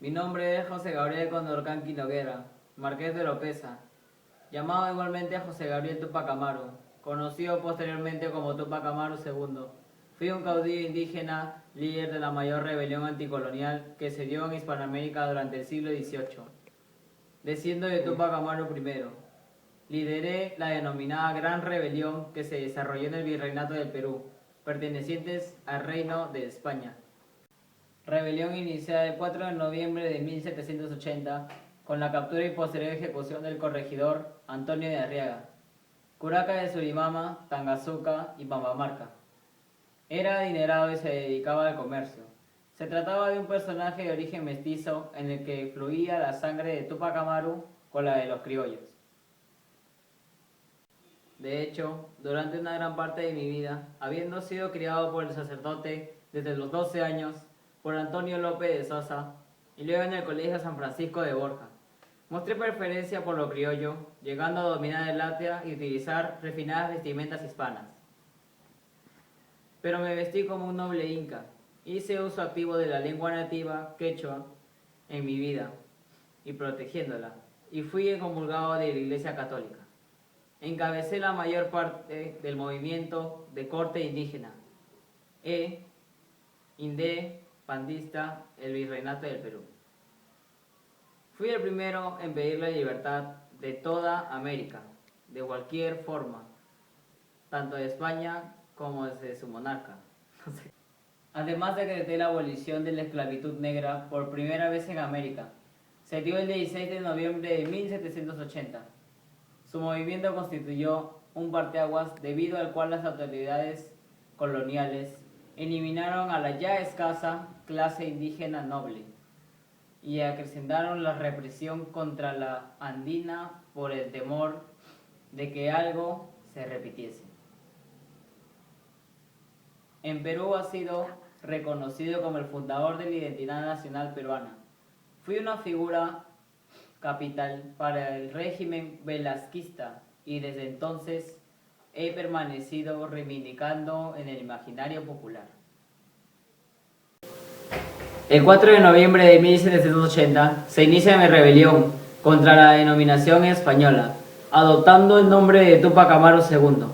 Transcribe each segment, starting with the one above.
Mi nombre es José Gabriel Condorcanqui Noguera, Marqués de Lopeza, llamado igualmente José Gabriel Tupac Amaru, conocido posteriormente como Tupac Amaru II. Fui un caudillo indígena, líder de la mayor rebelión anticolonial que se dio en Hispanoamérica durante el siglo XVIII. Desciendo de Tupac Amaru I. Lideré la denominada Gran Rebelión que se desarrolló en el Virreinato del Perú, pertenecientes al Reino de España. Rebelión iniciada el 4 de noviembre de 1780 con la captura y posterior ejecución del corregidor Antonio de Arriaga, curaca de Surimama, Tangazuca y Pambamarca. Era adinerado y se dedicaba al comercio. Se trataba de un personaje de origen mestizo en el que fluía la sangre de Tupac Amaru con la de los criollos. De hecho, durante una gran parte de mi vida, habiendo sido criado por el sacerdote desde los 12 años, por Antonio López de Sosa, y luego en el Colegio San Francisco de Borja, mostré preferencia por lo criollo, llegando a dominar el látea y utilizar refinadas vestimentas hispanas. Pero me vestí como un noble inca, hice uso activo de la lengua nativa quechua en mi vida, y protegiéndola, y fui comulgado de la Iglesia Católica. Encabecé la mayor parte del movimiento de corte indígena, independentista, el Virreinato del Perú. Fui el primero en pedir la libertad de toda América, de cualquier forma, tanto de España como de su monarca. Además decreté la abolición de la esclavitud negra por primera vez en América. Se dio el 16 de noviembre de 1780. Su movimiento constituyó un parteaguas debido al cual las autoridades coloniales eliminaron a la ya escasa clase indígena noble y acrecentaron la represión contra la andina por el temor de que algo se repitiese. En Perú ha sido reconocido como el fundador de la identidad nacional peruana. Fui una figura capital para el régimen velasquista y desde entonces he permanecido reivindicando en el imaginario popular. El 4 de noviembre de 1780 se inicia mi rebelión contra la denominación española, adoptando el nombre de Tupac Amaru II.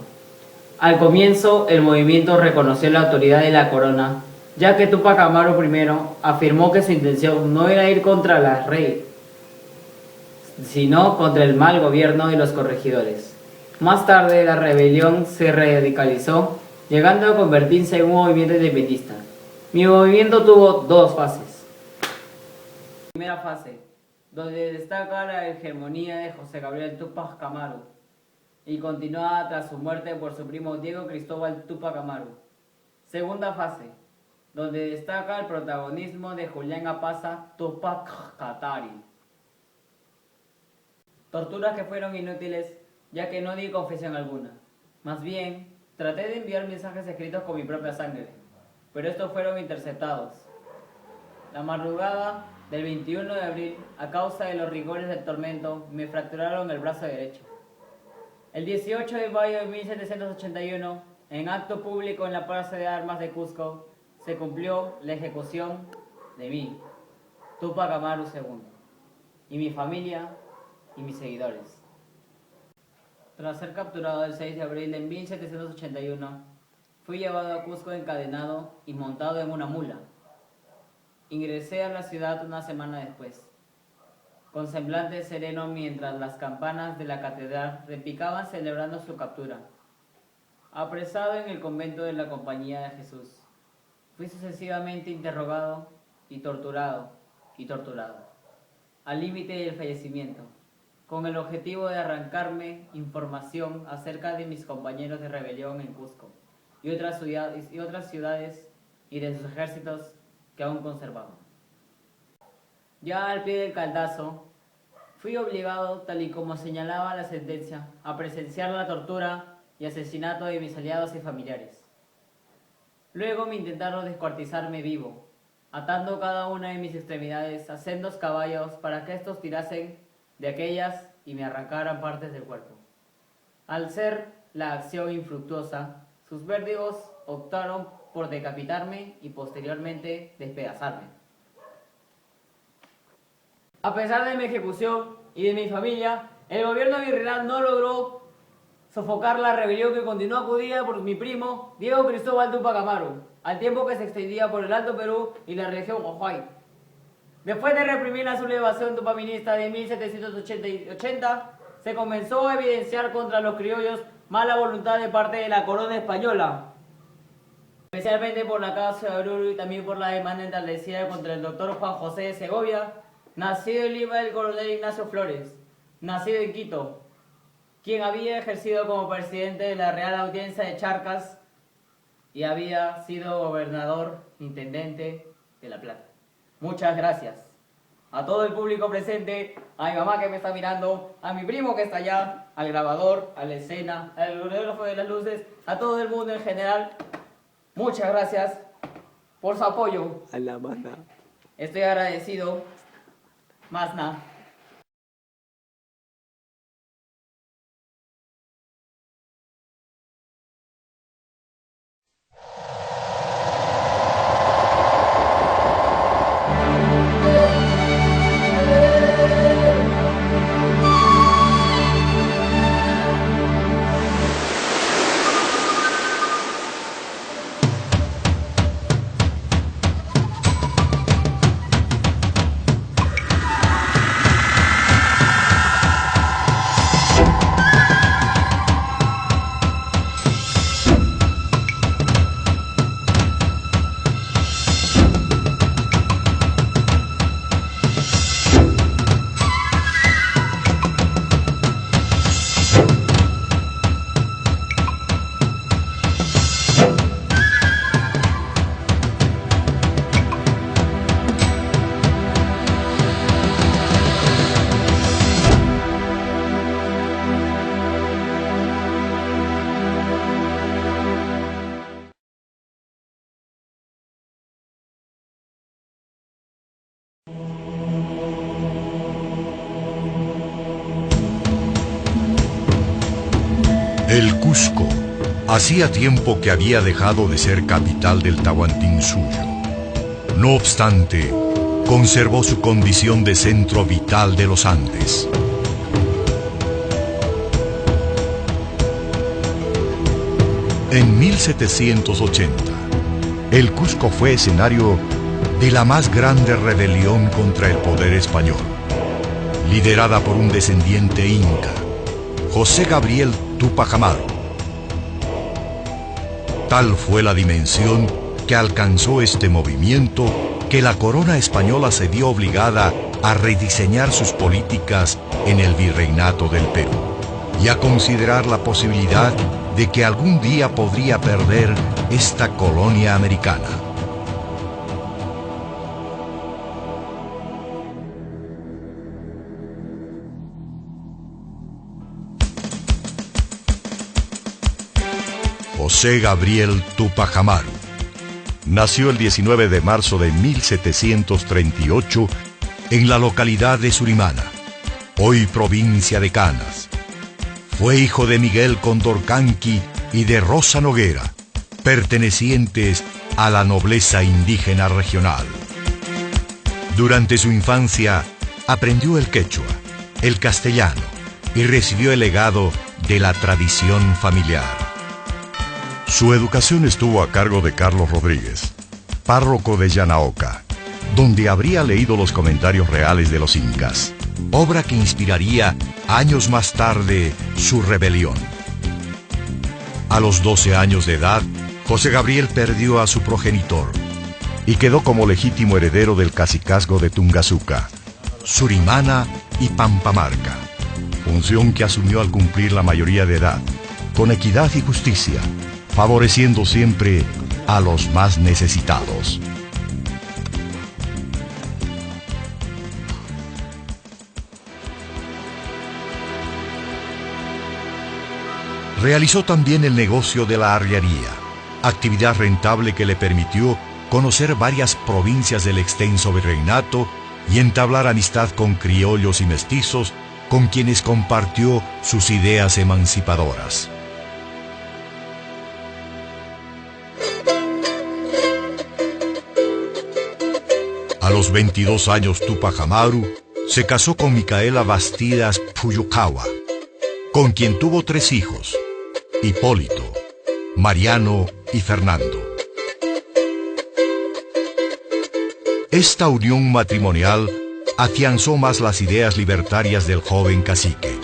Al comienzo, el movimiento reconoció la autoridad de la corona, ya que Tupac Amaru I afirmó que su intención no era ir contra la rey, sino contra el mal gobierno de los corregidores. Más tarde, la rebelión se radicalizó, llegando a convertirse en un movimiento independentista. Mi movimiento tuvo dos fases. Primera fase, donde destaca la hegemonía de José Gabriel Tupac Amaru, y continuada tras su muerte por su primo Diego Cristóbal Tupac Amaru. Segunda fase, donde destaca el protagonismo de Julián Apaza Tupac Katari. Torturas que fueron inútiles, ya que no di confesión alguna. Más bien, traté de enviar mensajes escritos con mi propia sangre, pero estos fueron interceptados. La madrugada del 21 de abril, a causa de los rigores del tormento, me fracturaron el brazo derecho. El 18 de mayo de 1781, en acto público en la Plaza de Armas de Cusco, se cumplió la ejecución de mí, Tupac Amaru II, y mi familia y mis seguidores. Tras ser capturado el 6 de abril de 1781, fui llevado a Cusco encadenado y montado en una mula. Ingresé a la ciudad una semana después, con semblante sereno mientras las campanas de la catedral repicaban celebrando su captura. Apresado en el convento de la Compañía de Jesús, fui sucesivamente interrogado y torturado, al límite del fallecimiento, con el objetivo de arrancarme información acerca de mis compañeros de rebelión en Cusco y otras ciudades y de sus ejércitos que aún conservaban. Ya al pie del caldazo, fui obligado, tal y como señalaba la sentencia, a presenciar la tortura y asesinato de mis aliados y familiares. Luego me intentaron descuartizarme vivo, atando cada una de mis extremidades a sendos caballos para que estos tirasen de aquellas y me arrancaran partes del cuerpo. Al ser la acción infructuosa, sus vértigos optaron por decapitarme y posteriormente despedazarme. A pesar de mi ejecución y de mi familia, el gobierno virreinal no logró sofocar la rebelión que continuó acudida por mi primo Diego Cristóbal Tupac Amaru, al tiempo que se extendía por el Alto Perú y la región Huajuay. Después de reprimir la sublevación tupaminista de 1780, se comenzó a evidenciar contra los criollos mala voluntad de parte de la corona española, especialmente por la causa de Oruro y también por la demanda entablecida contra el doctor Juan José de Segovia, nacido en Lima del coronel Ignacio Flores, nacido en Quito, quien había ejercido como presidente de la Real Audiencia de Charcas y había sido gobernador intendente de La Plata. Muchas gracias a todo el público presente, a mi mamá que me está mirando, a mi primo que está allá, al grabador, a la escena, al coreógrafo de las luces, a todo el mundo en general. Muchas gracias por su apoyo. A la mana. Estoy agradecido. Más nada. El Cusco hacía tiempo que había dejado de ser capital del Tahuantinsuyo. No obstante, conservó su condición de centro vital de los Andes. En 1780, el Cusco fue escenario de la más grande rebelión contra el poder español, liderada por un descendiente inca, José Gabriel Tupac Amaru. Tal fue la dimensión que alcanzó este movimiento que la corona española se vio obligada a rediseñar sus políticas en el virreinato del Perú y a considerar la posibilidad de que algún día podría perder esta colonia americana. José Gabriel Tupac Amaru nació el 19 de marzo de 1738 en la localidad de Surimana, hoy provincia de Canas. Fue hijo de Miguel Condorcanqui y de Rosa Noguera, pertenecientes a la nobleza indígena regional. Durante su infancia aprendió el quechua, el castellano y recibió el legado de la tradición familiar. Su educación estuvo a cargo de Carlos Rodríguez, párroco de Yanaoca, donde habría leído los comentarios reales de los incas, obra que inspiraría años más tarde su rebelión. A los 12 años de edad, José Gabriel perdió a su progenitor y quedó como legítimo heredero del cacicazgo de Tungazuca, Surimana y Pampamarca, función que asumió al cumplir la mayoría de edad, con equidad y justicia, favoreciendo siempre a los más necesitados. Realizó también el negocio de la arriería, actividad rentable que le permitió conocer varias provincias del extenso virreinato y entablar amistad con criollos y mestizos con quienes compartió sus ideas emancipadoras. A los 22 años, Tupac Amaru Se casó con Micaela Bastidas Puyucawa, con quien tuvo 3 hijos, Hipólito, Mariano y Fernando. Esta unión matrimonial afianzó más las ideas libertarias del joven cacique,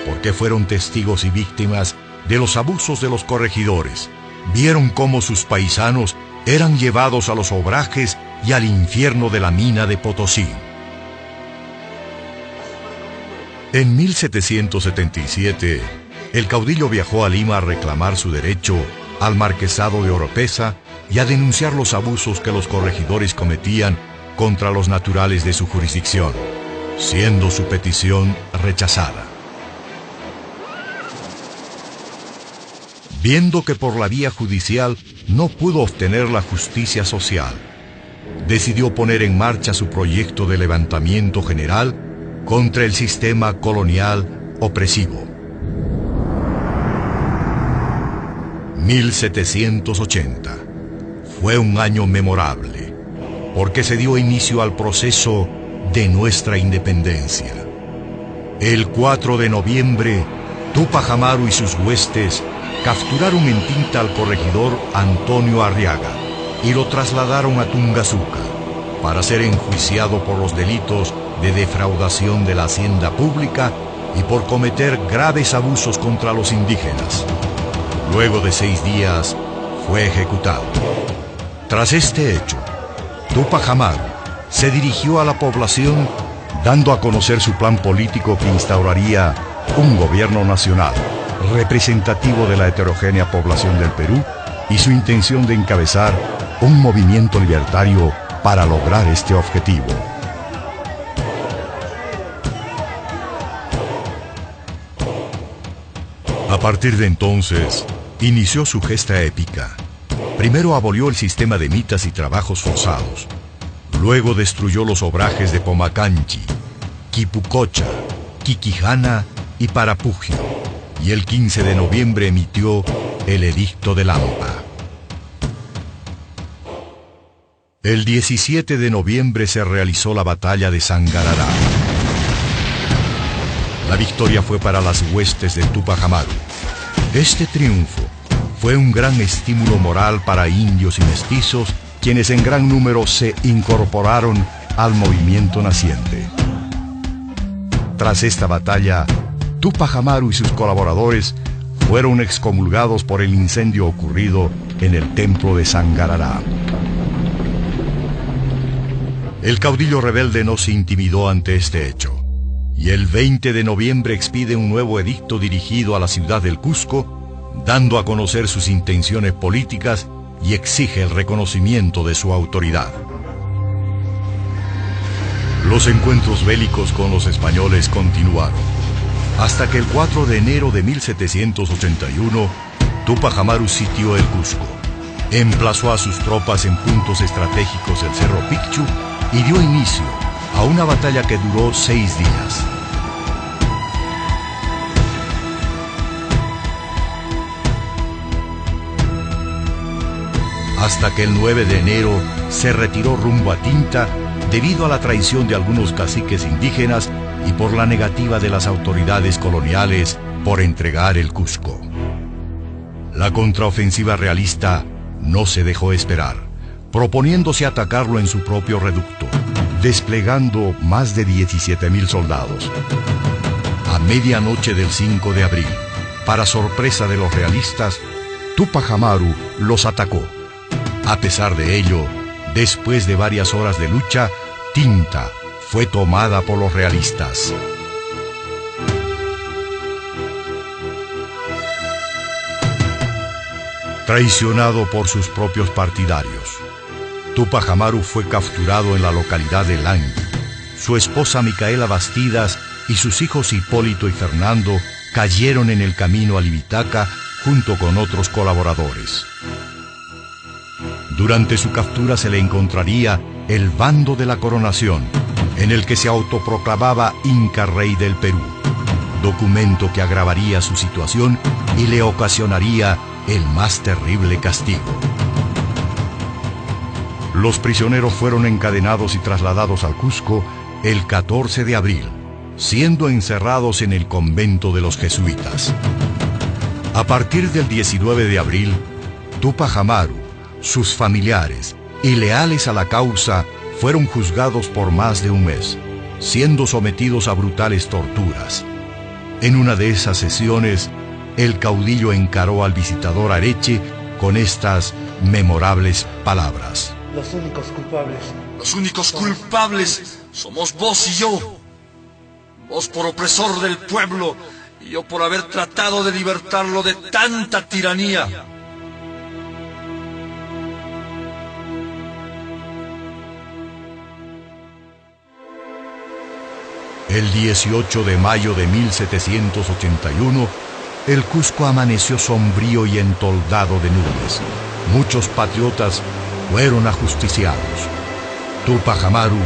porque fueron testigos y víctimas de los abusos de los corregidores. Vieron cómo sus paisanos eran llevados a los obrajes y al infierno de la mina de Potosí. En 1777, el caudillo viajó a Lima a reclamar su derecho al marquesado de Oropesa y a denunciar los abusos que los corregidores cometían contra los naturales de su jurisdicción, siendo su petición rechazada. Viendo que por la vía judicial no pudo obtener la justicia social, decidió poner en marcha su proyecto de levantamiento general contra el sistema colonial opresivo. 1780 fue un año memorable, porque se dio inicio al proceso de nuestra independencia. El 4 de noviembre, Túpac Amaru y sus huestes capturaron en Tinta al corregidor Antonio Arriaga y lo trasladaron a Tungazuca para ser enjuiciado por los delitos de defraudación de la hacienda pública y por cometer graves abusos contra los indígenas. Luego de 6 días, fue ejecutado. Tras este hecho, Túpac Amaru se dirigió a la población dando a conocer su plan político que instauraría un gobierno nacional representativo de la heterogénea población del Perú y su intención de encabezar un movimiento libertario para lograr este objetivo. A partir de entonces, inició su gesta épica. Primero abolió el sistema de mitas y trabajos forzados. Luego destruyó los obrajes de Pomacanchi, Quipucocha, Quiquijana y Parapugio. Y el 15 de noviembre emitió el Edicto de Lampa. El 17 de noviembre se realizó la batalla de Sangarará. La victoria fue para las huestes de Túpac Amaru. Este triunfo fue un gran estímulo moral para indios y mestizos, quienes en gran número se incorporaron al movimiento naciente. Tras esta batalla, Túpac Amaru y sus colaboradores fueron excomulgados por el incendio ocurrido en el templo de Sangarará. El caudillo rebelde no se intimidó ante este hecho, y el 20 de noviembre expide un nuevo edicto dirigido a la ciudad del Cusco, dando a conocer sus intenciones políticas y exige el reconocimiento de su autoridad. Los encuentros bélicos con los españoles continuaron, hasta que el 4 de enero de 1781, Túpac Amaru sitió el Cusco, emplazó a sus tropas en puntos estratégicos del Cerro Picchu y dio inicio a una batalla que duró 6 días. Hasta que el 9 de enero se retiró rumbo a Tinta debido a la traición de algunos caciques indígenas y por la negativa de las autoridades coloniales por entregar el Cusco. La contraofensiva realista no se dejó esperar, proponiéndose atacarlo en su propio reducto, desplegando más de 17,000 soldados. A medianoche del 5 de abril, para sorpresa de los realistas, Túpac Amaru los atacó. A pesar de ello, después de varias horas de lucha, Tinta fue tomada por los realistas. Traicionado por sus propios partidarios, Túpac Amaru fue capturado en la localidad de Langui. Su esposa Micaela Bastidas y sus hijos Hipólito y Fernando cayeron en el camino a Libitaca junto con otros colaboradores. Durante su captura se le encontraría el bando de la coronación, en el que se autoproclamaba Inca Rey del Perú, documento que agravaría su situación y le ocasionaría el más terrible castigo. Los prisioneros fueron encadenados y trasladados al Cusco, el 14 de abril, siendo encerrados en el convento de los jesuitas. A partir del 19 de abril, Túpac Amaru, sus familiares y leales a la causa fueron juzgados por más de un mes, siendo sometidos a brutales torturas. En una de esas sesiones, el caudillo encaró al visitador Areche con estas memorables palabras. Los únicos culpables. Los únicos culpables somos vos y yo. Vos por opresor del pueblo y yo por haber tratado de libertarlo de tanta tiranía. El 18 de mayo de 1781, el Cusco amaneció sombrío y entoldado de nubes. Muchos patriotas fueron ajusticiados. Túpac Amaru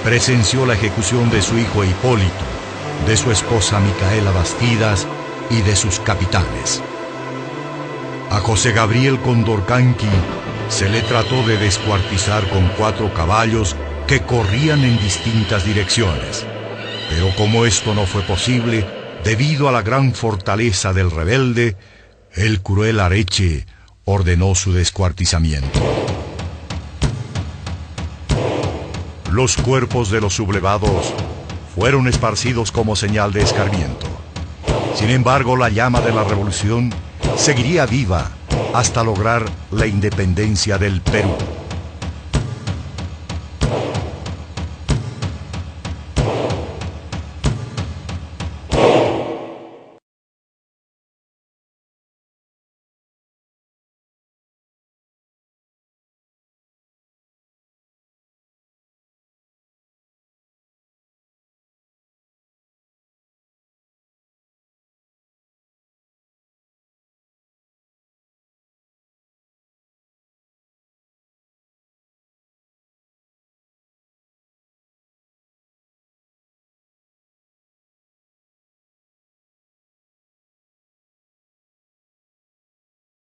presenció la ejecución de su hijo Hipólito, de su esposa Micaela Bastidas y de sus capitanes. A José Gabriel Condorcanqui se le trató de descuartizar con 4 caballos que corrían en distintas direcciones. Pero como esto no fue posible, debido a la gran fortaleza del rebelde, el cruel Areche ordenó su descuartizamiento. Los cuerpos de los sublevados fueron esparcidos como señal de escarmiento. Sin embargo, la llama de la revolución seguiría viva hasta lograr la independencia del Perú.